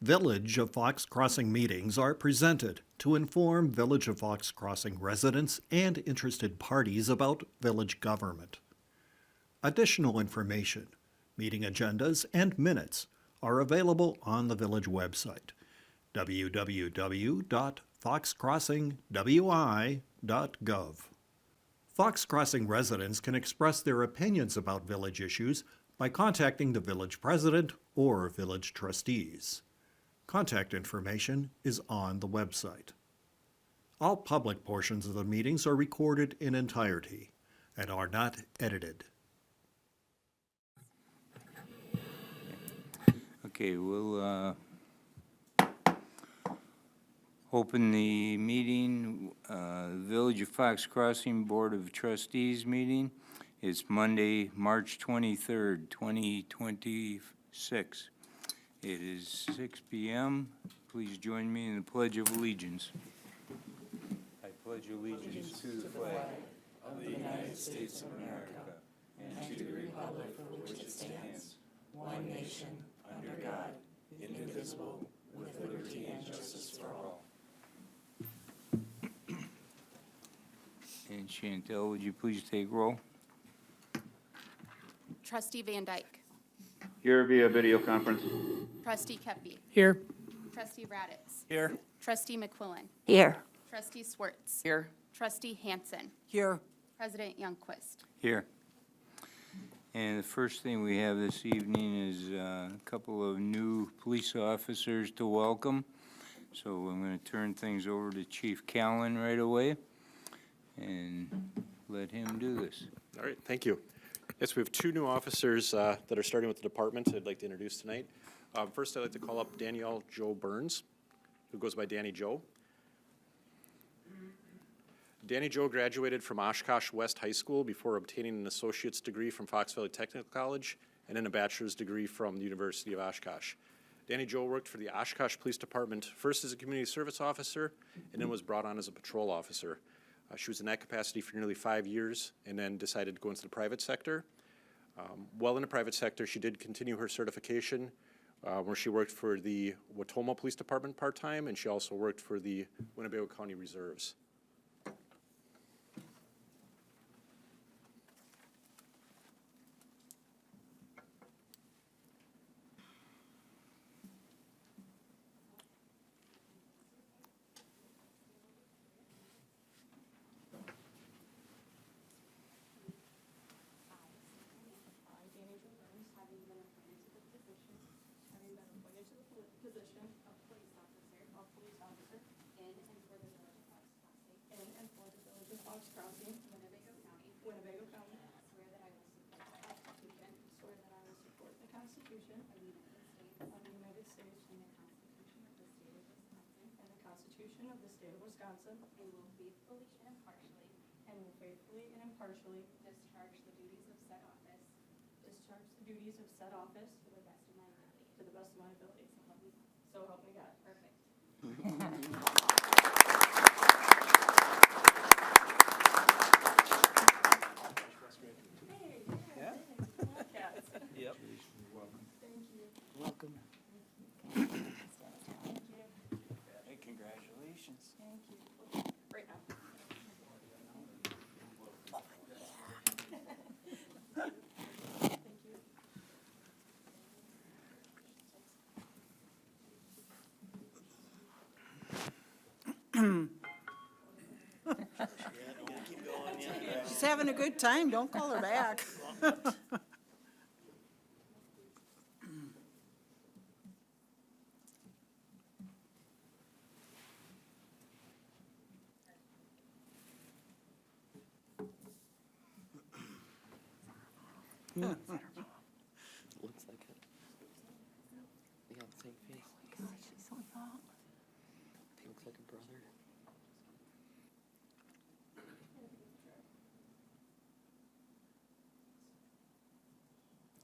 Village of Fox Crossing meetings are presented to inform Village of Fox Crossing residents and interested parties about village government. Additional information, meeting agendas, and minutes are available on the village website, www.foxcrossingwi.gov. Fox Crossing residents can express their opinions about village issues by contacting the village president or village trustees. Contact information is on the website. All public portions of the meetings are recorded in entirety and are not edited. Okay, we'll open the meeting. Village of Fox Crossing Board of Trustees meeting. It's Monday, March 23rd, 2026. It is 6 p.m. Please join me in the Pledge of Allegiance. I pledge allegiance to the flag of the United States of America and to the republic for which it stands, one nation, under God, indivisible, with liberty and justice for all. And Chantel, would you please take roll? Trustee Van Dyke. Here via video conference. Trustee Kepi. Here. Trustee Raditz. Here. Trustee McQuillan. Here. Trustee Swartz. Here. Trustee Hansen. Here. President Youngquist. Here. And the first thing we have this evening is a couple of new police officers to welcome. So I'm going to turn things over to Chief Callan right away and let him do this. All right, thank you. Yes, we have two new officers that are starting with the department I'd like to introduce tonight. First, I'd like to call up Danielle Jo Burns, who goes by Danny Jo. Danny Jo graduated from Oshkosh West High School before obtaining an associate's degree from Fox Valley Technical College and then a bachelor's degree from the University of Oshkosh. Danny Jo worked for the Oshkosh Police Department first as a community service officer and then was brought on as a patrol officer. She was in that capacity for nearly 5 years and then decided to go into the private sector. While in the private sector, she did continue her certification where she worked for the Wautoma Police Department part-time, and she also worked for the Winnebago County Reserves. Winnebago County. Swear that I will support the Constitution. Swear that I will support the Constitution of the United States and the Constitution of the State of Wisconsin. And will faithfully and impartially. Discharge the duties of said office. To the best of my ability. So help me God. Perfect. Yep. Thank you. Welcome. Thank you. Hey, congratulations. Thank you. Right now. Thank you. She's having a good time. Don't call her back. Looks like it. They got the same face. She's so young. He looks like a brother.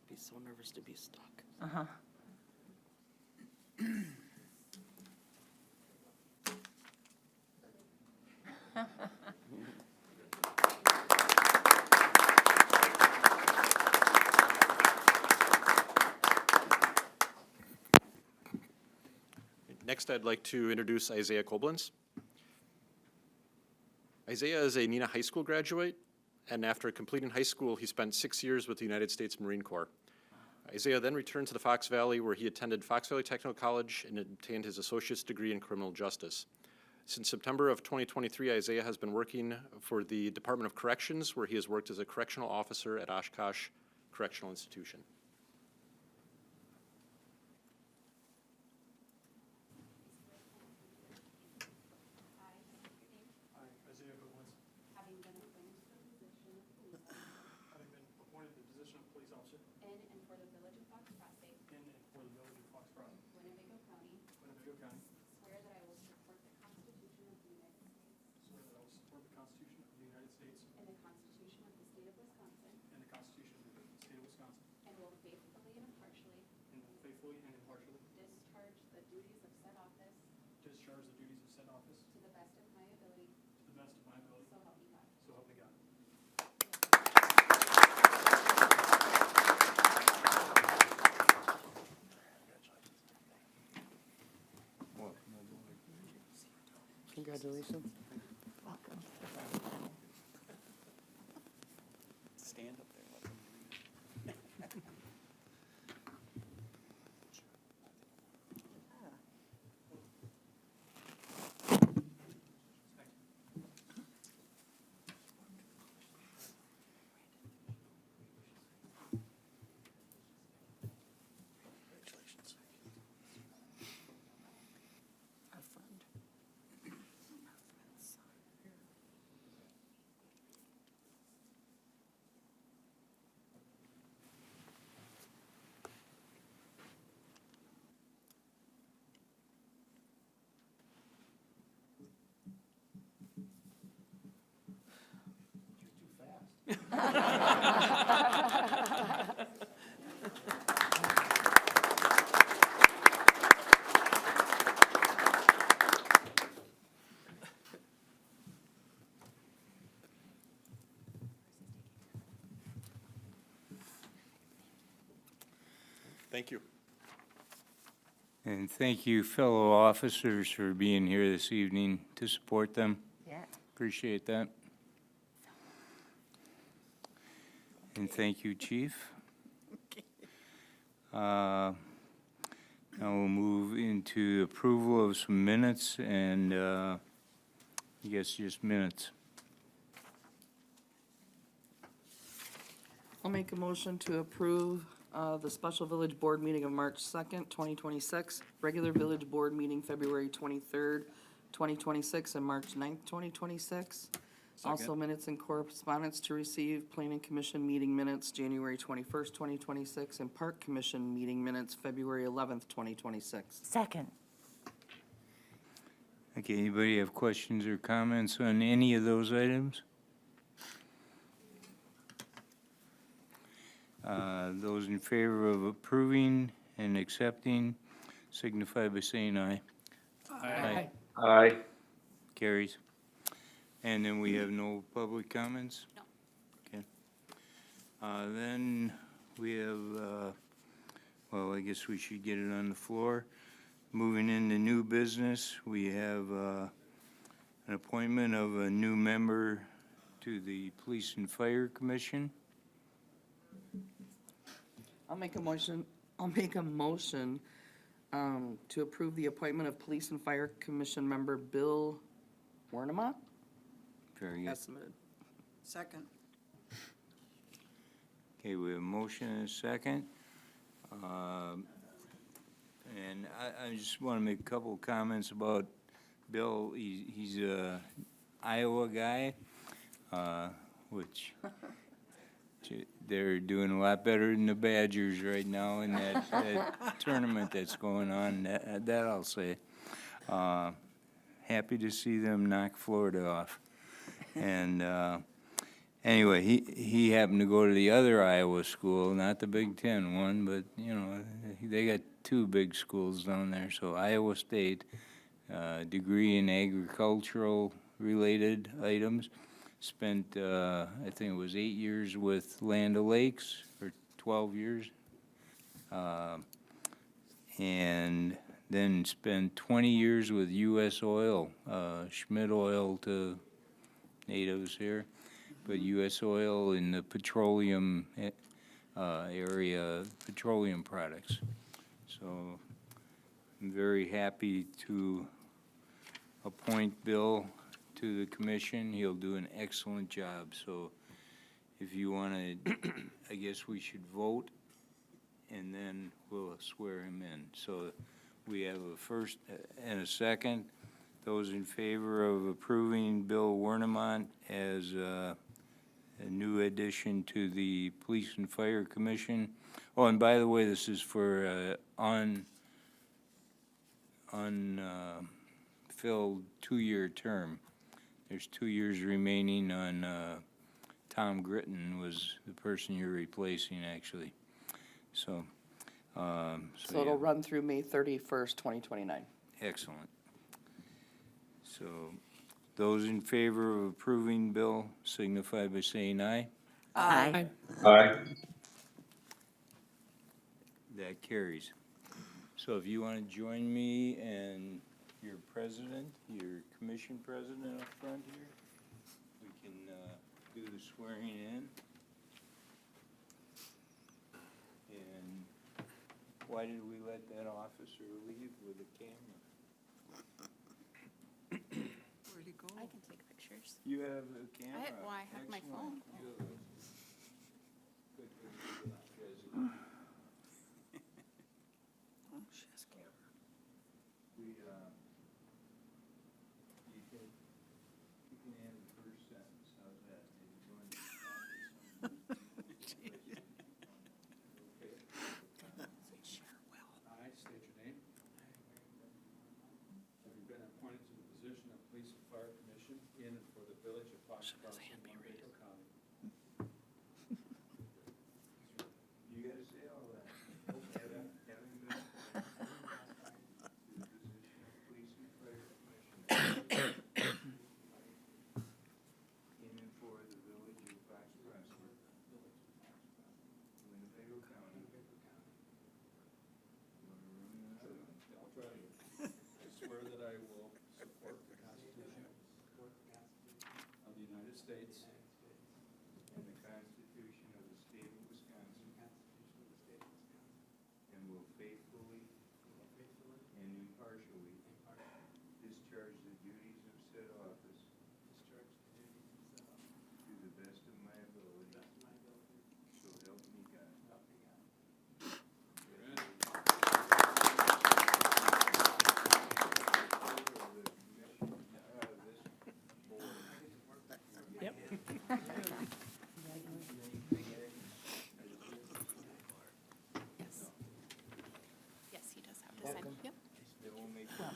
Be so nervous to be stuck. Uh-huh. Next, I'd like to introduce Isaiah Koblenz. Isaiah is a Neenah High School graduate, and after completing high school, he spent 6 years with the United States Marine Corps. Isaiah then returned to the Fox Valley, where he attended Fox Valley Technical College and obtained his associate's degree in criminal justice. Since September of 2023, Isaiah has been working for the Department of Corrections, where he has worked as a correctional officer at Oshkosh Correctional Institution. Having been appointed to the position of police officer in and for the village of Fox Crossing, Winnebago County, swear that I will support the Constitution of the United States and the Constitution of the State of Wisconsin, and will faithfully and impartially discharge the duties of said office to the best of my ability, so help me God. Congratulations. Stand up there. Our friend. Thank you. And thank you, fellow officers, for being here this evening to support them. Yeah. Appreciate that. And thank you, Chief. Now we'll move into approval of some minutes and, I guess just minutes. I'll make a motion to approve the special village board meeting of March 2nd, 2026, regular village board meeting February 23rd, 2026, and March 9th, 2026. Also minutes and correspondence to receive, planning commission meeting minutes January 21st, 2026, and park commission meeting minutes February 11th, 2026. Second. Okay, anybody have questions or comments on any of those items? Those in favor of approving and accepting signify by saying aye. Aye. Aye. Carries. And then we have no public comments? No. Okay. Then we have, well, I guess we should get it on the floor. Moving into new business, we have an appointment of a new member to the Police and Fire Commission. I'll make a motion to approve the appointment of Police and Fire Commission member Bill Warnemont, Very good. as submitted. Second. Okay, we have a motion and a second. And I just want to make a couple of comments about Bill. He's a Iowa guy, which they're doing a lot better than the Badgers right now in that tournament that's going on. That I'll say. Happy to see them knock Florida off. And anyway, he happened to go to the other Iowa school, not the Big Ten one, but, you know, they got two big schools down there. So Iowa State, degree in agricultural related items. Spent, I think it was 8 years with Land O'Lakes, or 12 years. And then spent 20 years with U.S. Oil, Schmidt Oil to natives here, but U.S. Oil in the petroleum area, petroleum products. So I'm very happy to appoint Bill to the commission. He'll do an excellent job. So if you want to, I guess we should vote, and then we'll swear him in. So we have a first and a second. Those in favor of approving Bill Wernemont as a new addition to the Police and Fire Commission. Oh, and by the way, this is for unfilled two-year term. There's 2 years remaining on Tom Gritton was the person you're replacing, actually. So, So yeah. it'll run through May 31st, 2029. Excellent. So, those in favor of approving Bill signify by saying aye. Aye. Aye. That carries. So if you want to join me and your president, your commission president up front here, we can do the swearing in. And why did we let that officer leave with a camera? Where'd he go? I can take pictures. You have a camera? I have my phone. Excellent. You have a- President. We, you can add the first sentence, how's that? Maybe you want to I state your name. Having been appointed to the position of Police and Fire Commission in and for the village of Fox Crossing, Winnebago County. You gotta say all that. Having been to the position of Police and Fire Commissioner in and for the village of Fox Crossing, Winnebago County. I'll try to. I swear that I will support the Constitution of the United States And the Constitution of the State of Wisconsin. And will faithfully and impartially discharge the duties of said office to the best of my ability. So help me God. Yes, he does have to sign. Yep. They will make Okay.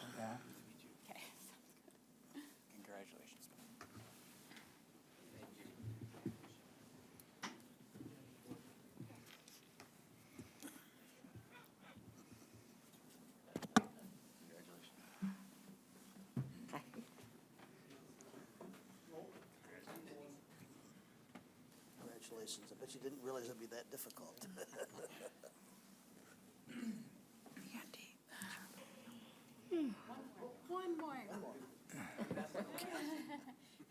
Congratulations. Congratulations. I bet you didn't realize it'd be that difficult. One more.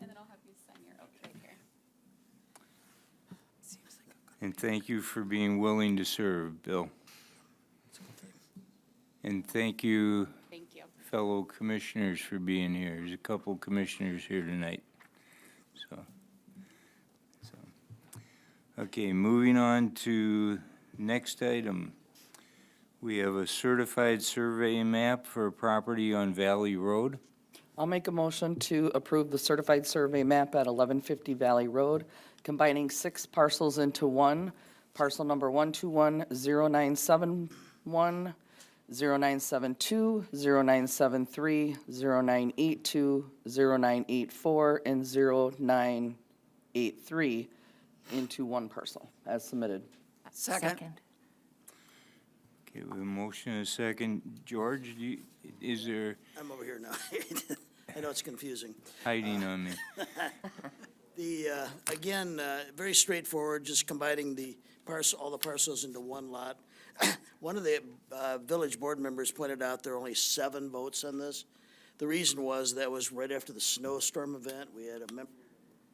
And then I'll have you sign your oath right here. And thank you for being willing to serve, Bill. And thank you, Thank you. fellow commissioners, for being here. There's a couple commissioners here tonight. So, okay, moving on to next item. We have a certified survey map for a property on Valley Road. I'll make a motion to approve the certified survey map at 1150 Valley Road, combining 6 parcels into one. Parcel number 1210971, 0972, 0973, 0982, 0984, and 0983 into one parcel, as submitted. Second. Okay, we have a motion and a second. George, is there I'm over here now. I know it's confusing. hiding on me? Again, very straightforward, just combining all the parcels into one lot. One of the village board members pointed out there are only 7 votes on this. The reason was that was right after the snowstorm event. We had a member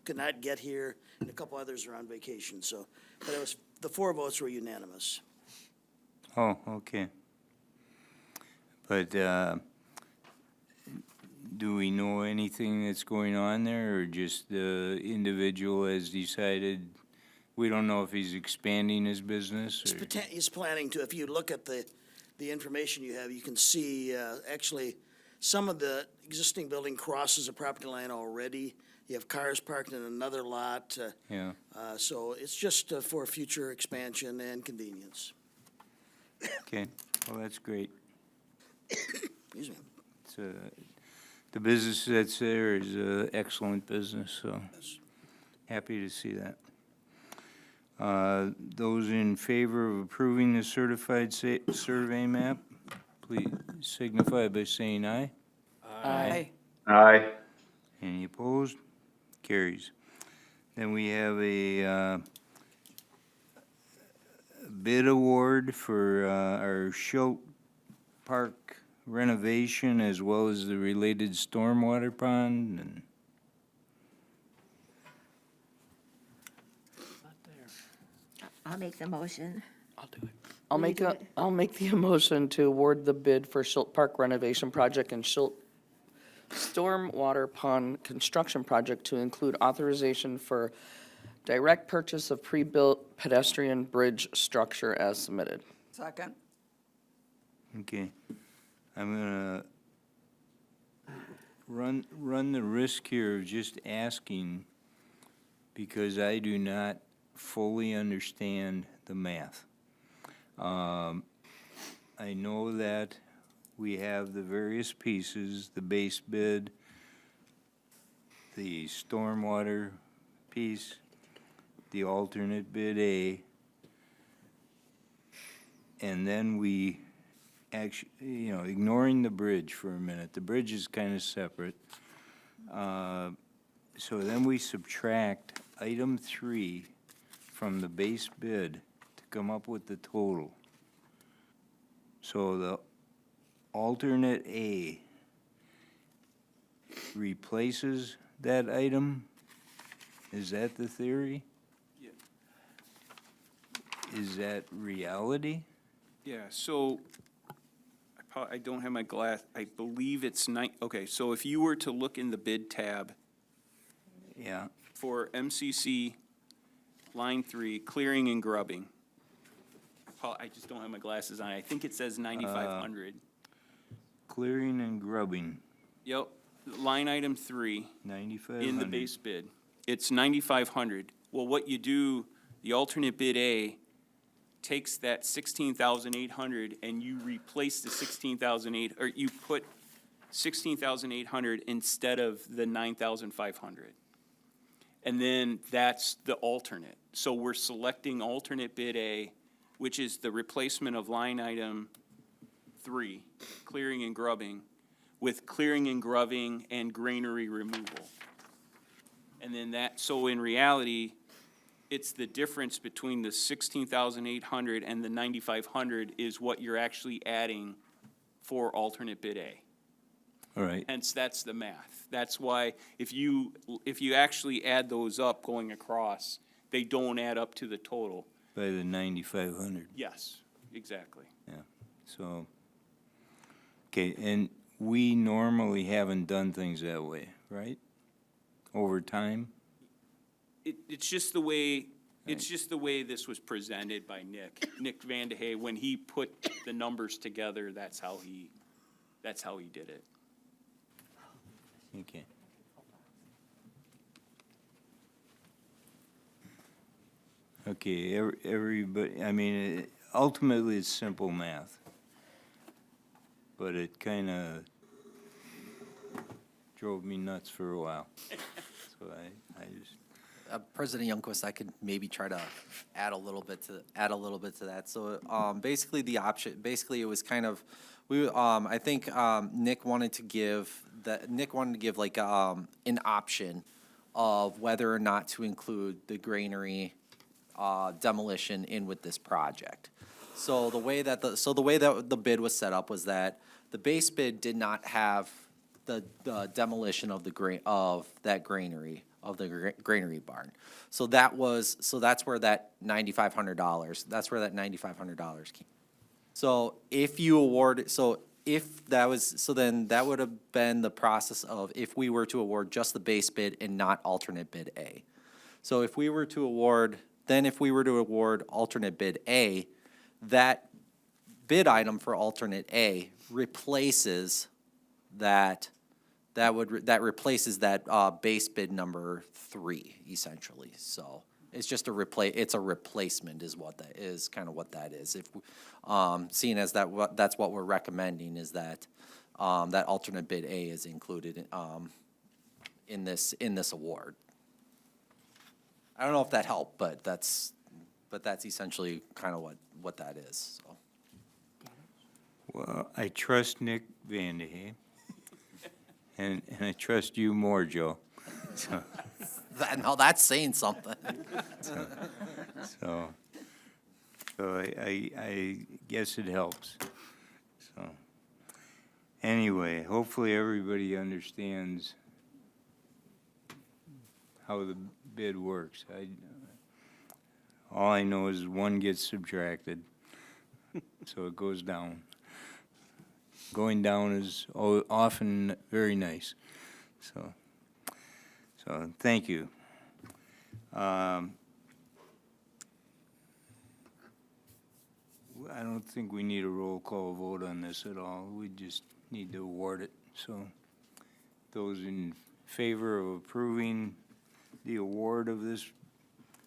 could not get here, and a couple others are on vacation, so, but it was, the 4 votes were unanimous. Oh, okay. But, do we know anything that's going on there, or just the individual has decided? We don't know if he's expanding his business, or? He's planning to, if you look at the information you have, you can see, actually, some of the existing building crosses a property line already. You have cars parked in another lot, Yeah, so it's just for future expansion and convenience. okay, well, that's great. Excuse me. It's, the business that's there is excellent business, so happy to see that. Those in favor of approving the certified survey map, please signify by saying aye. Aye. Aye. Any opposed? Carries. Then we have a bid award for our Schilt Park renovation as well as the related stormwater pond and I'll make the motion. I'll Will you make do a, it? I'll make the motion to award the bid for Schilt Park renovation project and Schilt Stormwater Pond Construction Project to include authorization for direct purchase of pre-built pedestrian bridge structure as submitted. Second. okay. I'm gonna run the risk here of just asking because I do not fully understand the math. I know that we have the various pieces, the base bid, the stormwater piece, the alternate bid A, and then we actually, you know, ignoring the bridge for a minute, the bridge is kind of separate. So then we subtract item 3 from the base bid to come up with the total. So the alternate A replaces that item? Is that the theory? Yeah. Is that reality? Yeah, so I don't have my glass. I believe it's okay, so if you were to look in the bid tab Yeah, for MCC line 3, clearing and grubbing. I just don't have my glasses on. I think it says 9,500. clearing and grubbing, Yep, line item 3 9,500. in the base bid. It's 9,500. Well, what you do, the alternate bid A takes that 16,800 and you replace the 16,800, or you put 16,800 instead of the 9,500. And then that's the alternate. So we're selecting alternate bid A, which is the replacement of line item 3, clearing and grubbing, with clearing and grubbing and granary removal. And then so in reality, it's the difference between the 16,800 and the 9,500 is what you're actually adding for alternate bid A. All right, Hence, that's the math. That's why if you actually add those up going across, they don't add up to the total. by the 9,500, Yes, exactly. so. Okay, and we normally haven't done things that way, right? Over time? It's just the way, this was presented by Nick Van de Hey. When he put the numbers together, that's how he did it. Okay. Okay, everybody, I mean, ultimately, it's simple math. But it kinda drove me nuts for a while. So I just, President Youngquist, I could maybe try to add a little bit to that. So, basically it was kind of, I think, Nick wanted to give like, an option of whether or not to include the granary demolition in with this project. So the way that the bid was set up was that the base bid did not have the demolition of that granary, of the granary barn. So that's where that $9,500 came. So if you award, then that would have been the process of if we were to award just the base bid and not alternate bid A. So if we were to award alternate bid A, that bid item for alternate A replaces that replaces that base bid number 3, essentially. So it's just it's a replacement is what that is, kind of what that is. If, seeing as that's what we're recommending is that, that alternate bid A is included, in this award. I don't know if that helped, but that's essentially kind of what that is, so. Well, I trust Nick Vandehay, and I trust you more, Joe. So, Now that's saying something. so I guess it helps. So, anyway, hopefully everybody understands how the bid works. All I know is one gets subtracted, so it goes down. Going down is often very nice. So thank you. I don't think we need a roll call vote on this at all. We just need to award it. So those in favor of approving the award of this,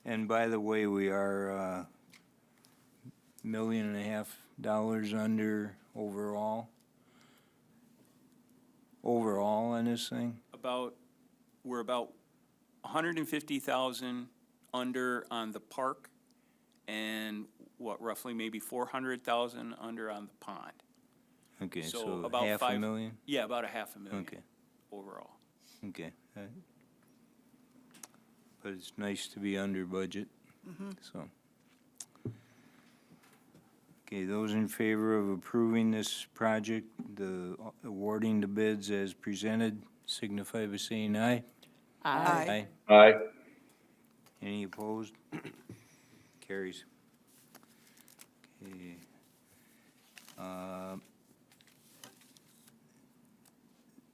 and by the way, we are $1.5 million under overall on this thing? We're about 150,000 under on the park, and roughly maybe 400,000 under on the pond. Okay, So so about half a million? Yeah, about $500,000 Okay, overall. okay. But it's nice to be under budget, so. Okay, those in favor of approving this project, awarding the bids as presented, signify by saying aye. Aye. Aye. Any opposed? Carries. Okay.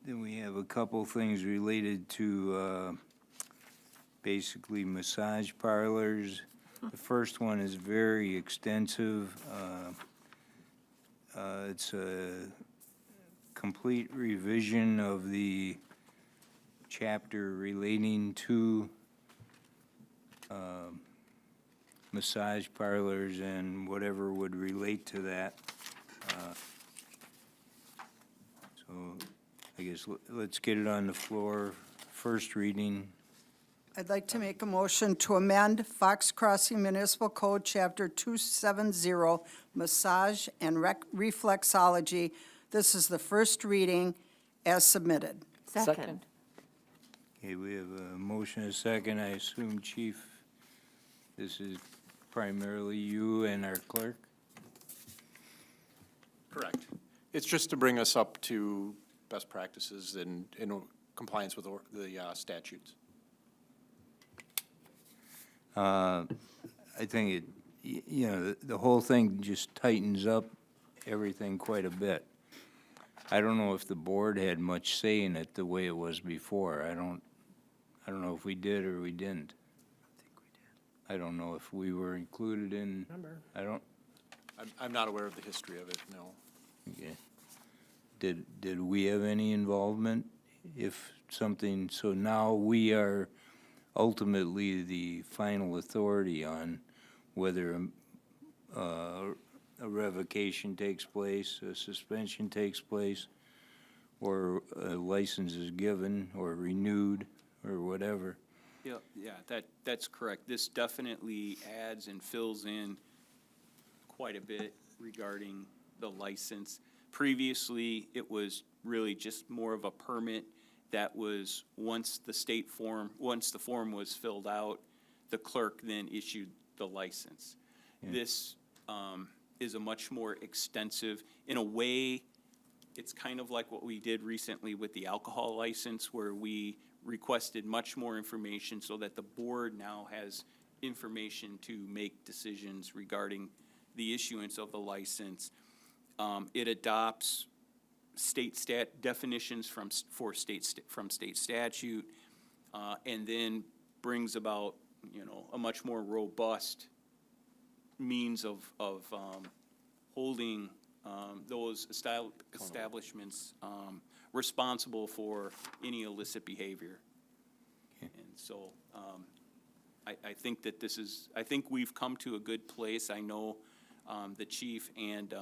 Then we have a couple things related to basically massage parlors. The first one is very extensive. It's a complete revision of the chapter relating to massage parlors and whatever would relate to that. So I guess let's get it on the floor. First reading. I'd like to make a motion to amend Fox Crossing Municipal Code, Chapter 270, Massage and Reflexology. This is the first reading as submitted. Second. Okay, we have a motion, a second. I assume, Chief, this is primarily you and our clerk? Correct. It's just to bring us up to best practices and in compliance with the statutes. I think the whole thing just tightens up everything quite a bit. I don't know if the board had much say in it the way it was before. I don't know if we did or we didn't. I don't know if we were included in, I'm not aware of the history of it, no. okay. Did we have any involvement? If something, so now we are ultimately the final authority on whether a revocation takes place, a suspension takes place, or a license is given or renewed or whatever. Yeah, that's correct. This definitely adds and fills in quite a bit regarding the license. Previously, it was really just more of a permit that was, once the form was filled out, the clerk then issued the license. This is a much more extensive, in a way, it's kind of like what we did recently with the alcohol license, where we requested much more information so that the board now has information to make decisions regarding the issuance of the license. It adopts definitions from state statute, and then brings about, a much more robust means of holding those establishments responsible for any illicit behavior. And so, I think that I think we've come to a good place. I know the chief and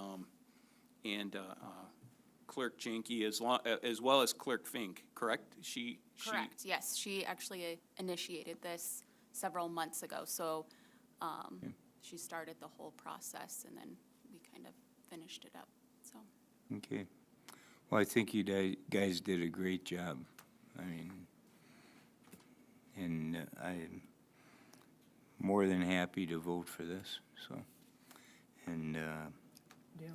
Clerk Jenke, as well as Clerk Fink, correct? Correct, yes. She actually initiated this several months ago, so she started the whole process, and then we kind of finished it up, so. Okay. Well, I think you guys did a great job. I mean, and I'm more than happy to vote for this, so. And, Yeah.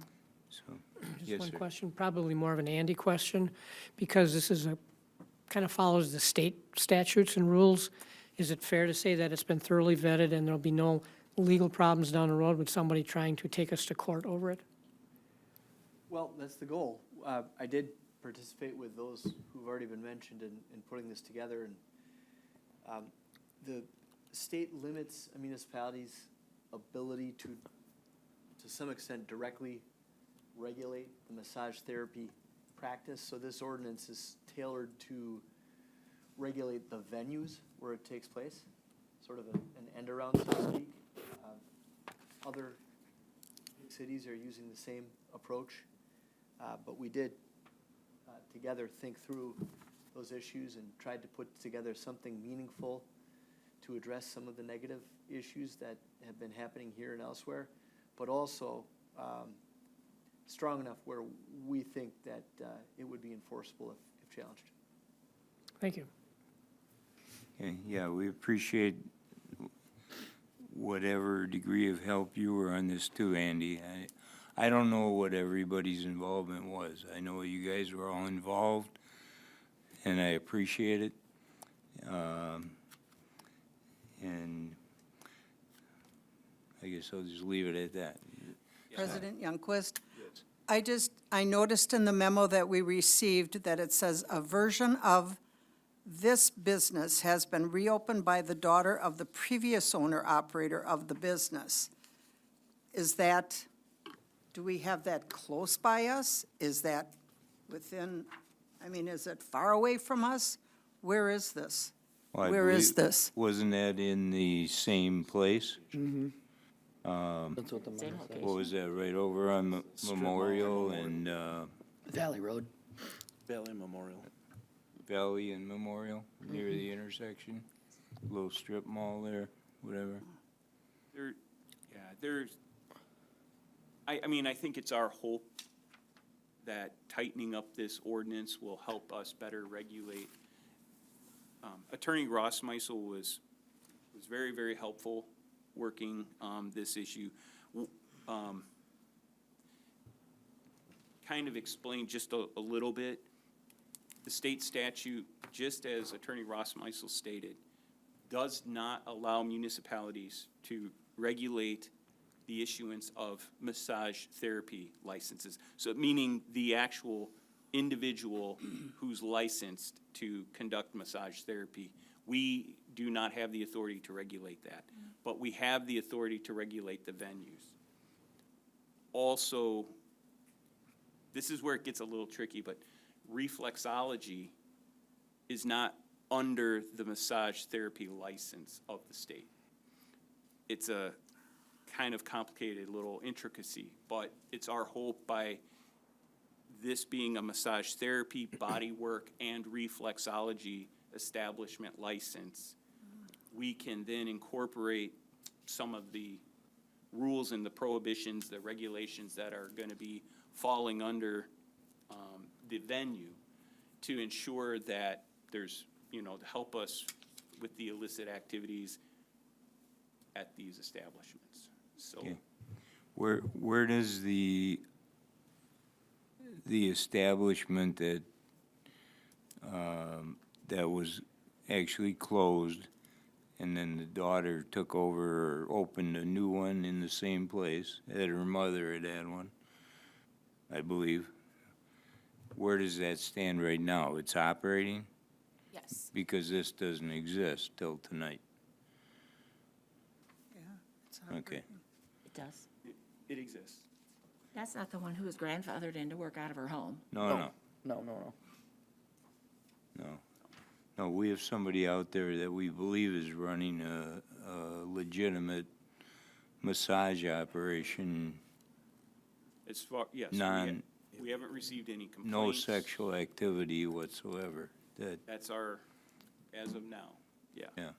so, Just yes, one sir. question, probably more of an Andy question, because this is kind of follows the state statutes and rules. Is it fair to say that it's been thoroughly vetted and there'll be no legal problems down the road with somebody trying to take us to court over it? Well, that's the goal. I did participate with those who've already been mentioned in putting this together, and the state limits a municipality's ability to some extent, directly regulate the massage therapy practice. So this ordinance is tailored to regulate the venues where it takes place, sort of an end around, so to speak. Other big cities are using the same approach, but we did together think through those issues and tried to put together something meaningful to address some of the negative issues that have been happening here and elsewhere, but also strong enough where we think that it would be enforceable if challenged. Thank you. Okay, yeah, we appreciate whatever degree of help you were on this too, Andy. I don't know what everybody's involvement was. I know you guys were all involved, and I appreciate it. And I guess I'll just leave it at that. President Youngquist? I noticed in the memo that we received that it says a version of this business has been reopened by the daughter of the previous owner-operator of the business. Is that, do we have that close by us? Is that within, is it far away from us? Where is this? Well, I Where is believe- this? Wasn't that in the same place? That's what the memo says. What was that, right over on Memorial and Valley Road. Valley Memorial. Valley and Memorial, near the intersection? Little strip mall there, whatever. I think it's our hope that tightening up this ordinance will help us better regulate. Attorney Rossmeisel was very, very helpful working this issue. Kind of explain just a little bit. The state statute, just as Attorney Rossmeisel stated, does not allow municipalities to regulate the issuance of massage therapy licenses. So meaning the actual individual who's licensed to conduct massage therapy. We do not have the authority to regulate that, but we have the authority to regulate the venues. Also, this is where it gets a little tricky, but reflexology is not under the massage therapy license of the state. It's a kind of complicated little intricacy, but it's our hope by this being a massage therapy, body work, and reflexology establishment license, we can then incorporate some of the rules and the prohibitions, the regulations that are going to be falling under the venue, to ensure that there's, to help us with the illicit activities at these establishments. So, Okay. Where does the establishment that was actually closed, and then the daughter took over or opened a new one in the same place, that her mother had one, I believe. Where does that stand right now? It's operating? Yes. Because this doesn't exist till tonight. Yeah, it's Okay. It does. it exists. That's not the one who was grandfathered in to work out of her home. No. No, we have somebody out there that we believe is running a legitimate massage operation, As far, yes, we haven't received any complaints. no sexual activity whatsoever. That's our, as of now, yeah,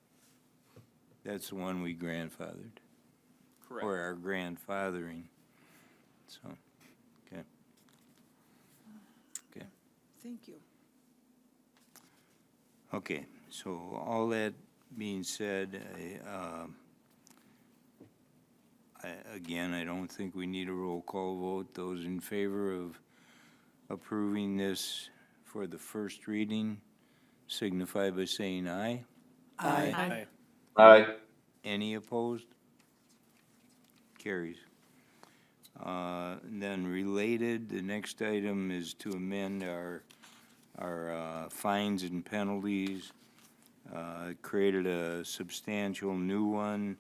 That's the one we grandfathered, correct. or are grandfathering, so, okay. Okay. Thank you. Okay, so all that being said, again, I don't think we need a roll call vote. Those in favor of approving this for the first reading signify by saying aye. Aye. Aye. Any opposed? Carries. Then related, the next item is to amend our fines and penalties. Created a substantial new one,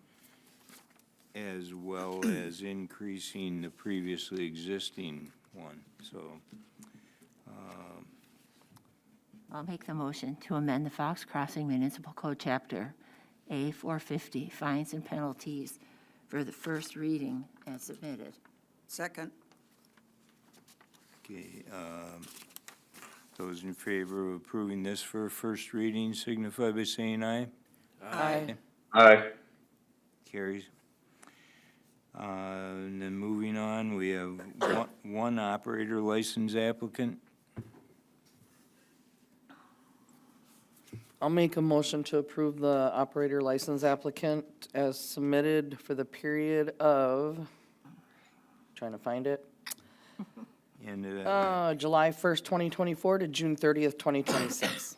as well as increasing the previously existing one, so. I'll make the motion to amend the Fox Crossing Municipal Code Chapter A 450, fines and penalties for the first reading as submitted. Second. Okay, those in favor of approving this for first reading signify by saying aye. Aye. Aye. Carries. And then moving on, we have one operator license applicant. I'll make a motion to approve the operator license applicant as submitted for the period of, trying to find it, And July 1st, 2024 to June 30th, 2026.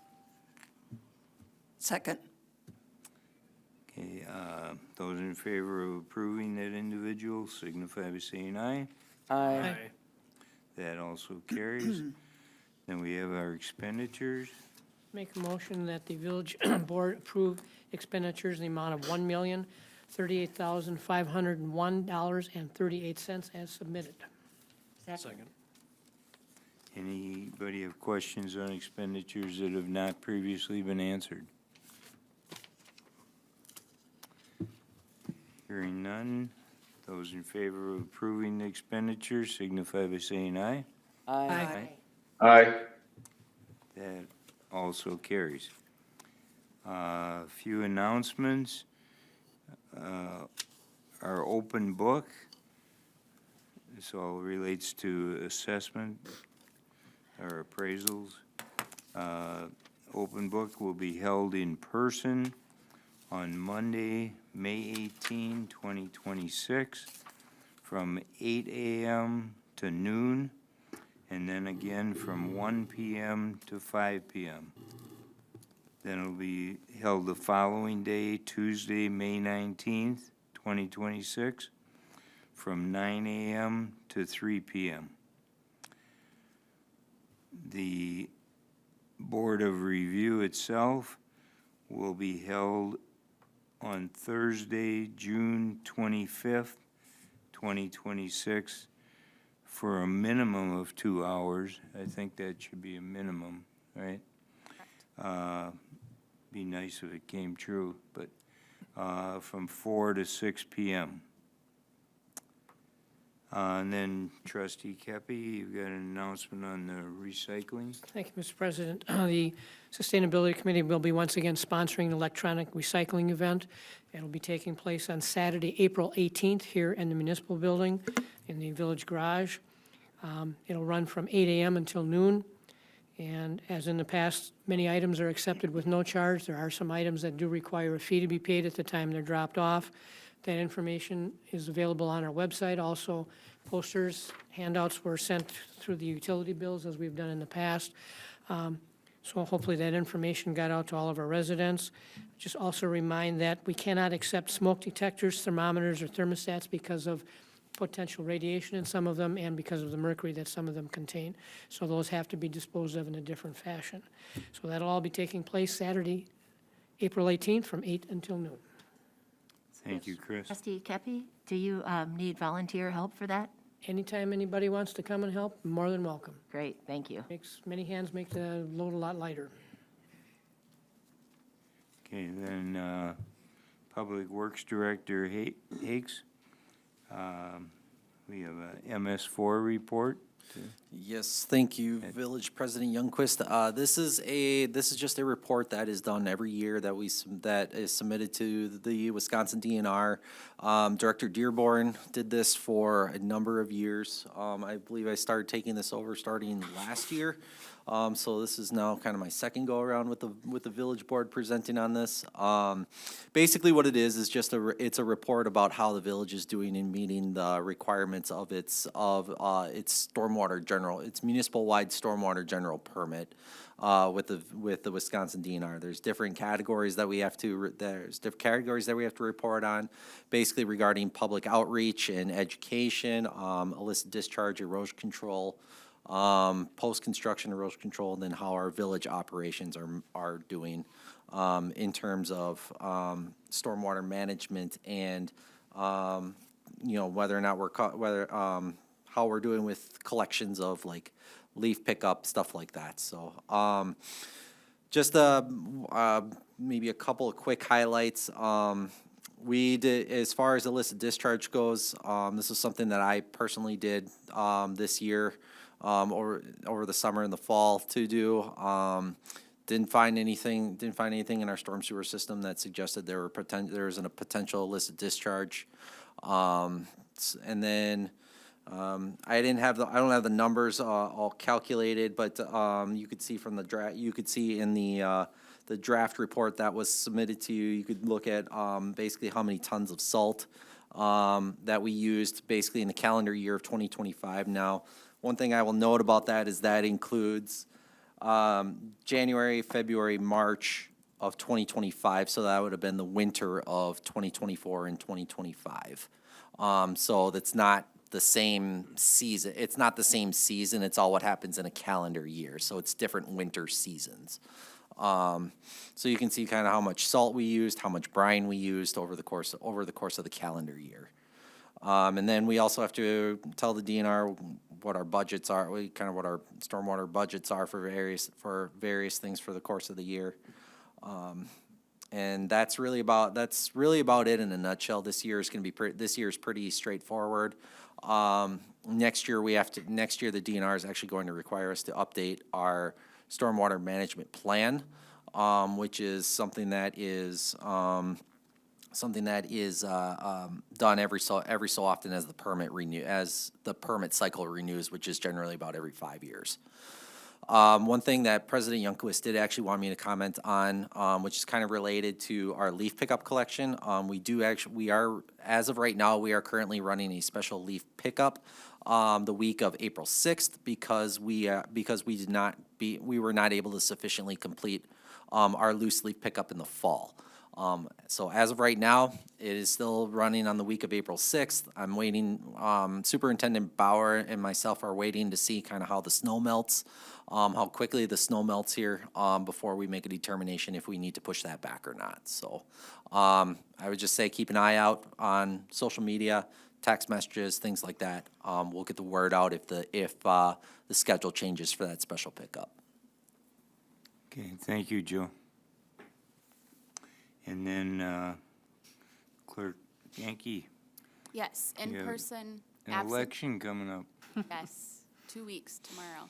Second. okay, those in favor of approving that individual signify by saying aye. Aye. That also carries. Then we have our expenditures. Make a motion that the village board approve expenditures in the amount of $1,038,501.38 as submitted. Second. Anybody have questions on expenditures that have not previously been answered? Hearing none, those in favor of approving the expenditures signify by saying aye. Aye. Aye. That also carries. A few announcements. Our open book, this all relates to assessment or appraisals. Open book will be held in person on Monday, May 18, 2026, from 8 a.m. to noon, and then again from 1 p.m. to 5 p.m. Then it'll be held the following day, Tuesday, May 19th, 2026, from 9 a.m. to 3 p.m. The Board of Review itself will be held on Thursday, June 25th, 2026, for a minimum of 2 hours. I think that should be a minimum, right? Be nice if it came true, but from 4 to 6 p.m. And then Trustee Kepi, you've got an announcement on the recycling? Thank you, Mr. President. The Sustainability Committee will be once again sponsoring an electronic recycling event. It'll be taking place on Saturday, April 18th, here in the municipal building, in the village garage. It'll run from 8 a.m. until noon, And as in the past, many items are accepted with no charge. There are some items that do require a fee to be paid at the time they're dropped off. That information is available on our website. Also, posters, handouts were sent through the utility bills as we've done in the past. So hopefully that information got out to all of our residents. Just also remind that we cannot accept smoke detectors, thermometers, or thermostats because of potential radiation in some of them and because of the mercury that some of them contain. So those have to be disposed of in a different fashion. So that'll all be taking place Saturday, April 18th from 8 until noon. Thank you, Chris. Trustee Kepi, do you need volunteer help for that? Anytime anybody wants to come and help, more than welcome. Great, thank you. Makes, many hands make the load a lot lighter. Okay, then, Public Works Director Hakes. We have a MS4 report. Yes, thank you, Village President Youngquist. This is just a report that is done every year that that is submitted to the Wisconsin DNR. Director Dearborn did this for a number of years. I believe I started taking this over starting last year. So this is now kind of my second go around with the village board presenting on this. Basically what it is just it's a report about how the village is doing in meeting the requirements of its municipal-wide stormwater general permit with the Wisconsin DNR. There's different categories that we have to report on, basically regarding public outreach and education, illicit discharge, erosion control, post-construction erosion control, and then how our village operations are doing in terms of stormwater management and whether or not how we're doing with collections of like leaf pickup, stuff like that. So just maybe a couple of quick highlights. We did, as far as illicit discharge goes, this is something that I personally did this year over the summer and the fall to do. Didn't find anything in our storm sewer system that suggested there was a potential illicit discharge. And then I don't have the numbers all calculated, but you could see from the draft. You could see in the draft report that was submitted to you. You could look at basically how many tons of salt that we used basically in the calendar year of 2025. Now, one thing I will note about that is that includes January, February, March of 2025. So that would have been the winter of 2024 and 2025. So that's not the same season. It's not the same season. It's all what happens in a calendar year. So it's different winter seasons. So you can see kind of how much salt we used, how much brine we used over the course of the calendar year. And then we also have to tell the DNR what our budgets are, what our stormwater budgets are for various things for the course of the year. And that's really about it in a nutshell. This year is pretty straightforward. Next year the DNR is actually going to require us to update our stormwater management plan, which is something that is done every so often as the permit cycle renews, which is generally about every 5 years. One thing that President Youngquist did actually want me to comment on, which is kind of related to our leaf pickup collection. As of right now, we are currently running a special leaf pickup the week of April 6th because we were not able to sufficiently complete our loose leaf pickup in the fall. So as of right now, it is still running on the week of April 6th. I'm waiting, Superintendent Bauer and myself are waiting to see kind of how the snow melts, how quickly the snow melts here, before we make a determination if we need to push that back or not. So, I would just say keep an eye out on social media, text messages, things like that. We'll get the word out if the schedule changes for that special pickup. Okay, thank you, Joe. And then Clerk Yankee, Yes, in Yeah. person, an absent. election coming up. Yes, 2 weeks tomorrow.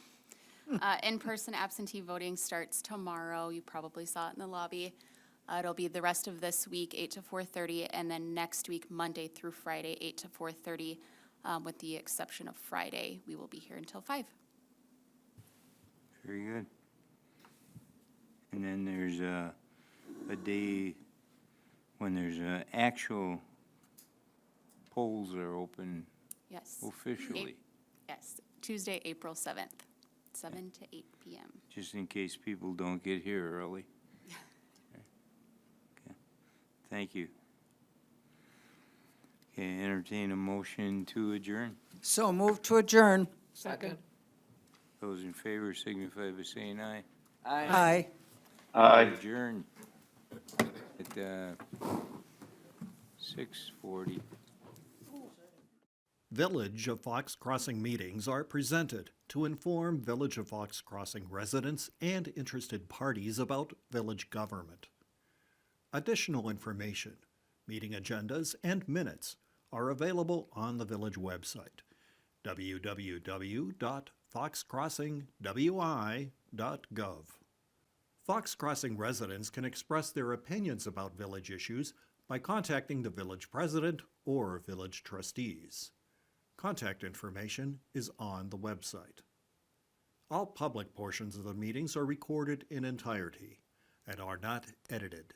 In-person absentee voting starts tomorrow. You probably saw it in the lobby. It'll be the rest of this week, 8 to 4:30, and then next week, Monday through Friday, 8 to 4:30. With the exception of Friday, we will be here until 5. Very good. And then there's a day when there's actual polls are open Yes. officially, Yes, Tuesday, April 7th, 7 to 8 PM. just in case people don't get here early. Okay. Thank you. Okay, entertain a motion to adjourn. So move to adjourn. Second. Those in favor signify by saying aye. Aye. Aye. Adjourn at 6:40. Village of Fox Crossing meetings are presented to inform Village of Fox Crossing residents and interested parties about village government. Additional information, meeting agendas, and minutes are available on the village website, www.foxcrossingwi.gov. Fox Crossing residents can express their opinions about village issues by contacting the village president or village trustees. Contact information is on the website. All public portions of the meetings are recorded in entirety and are not edited.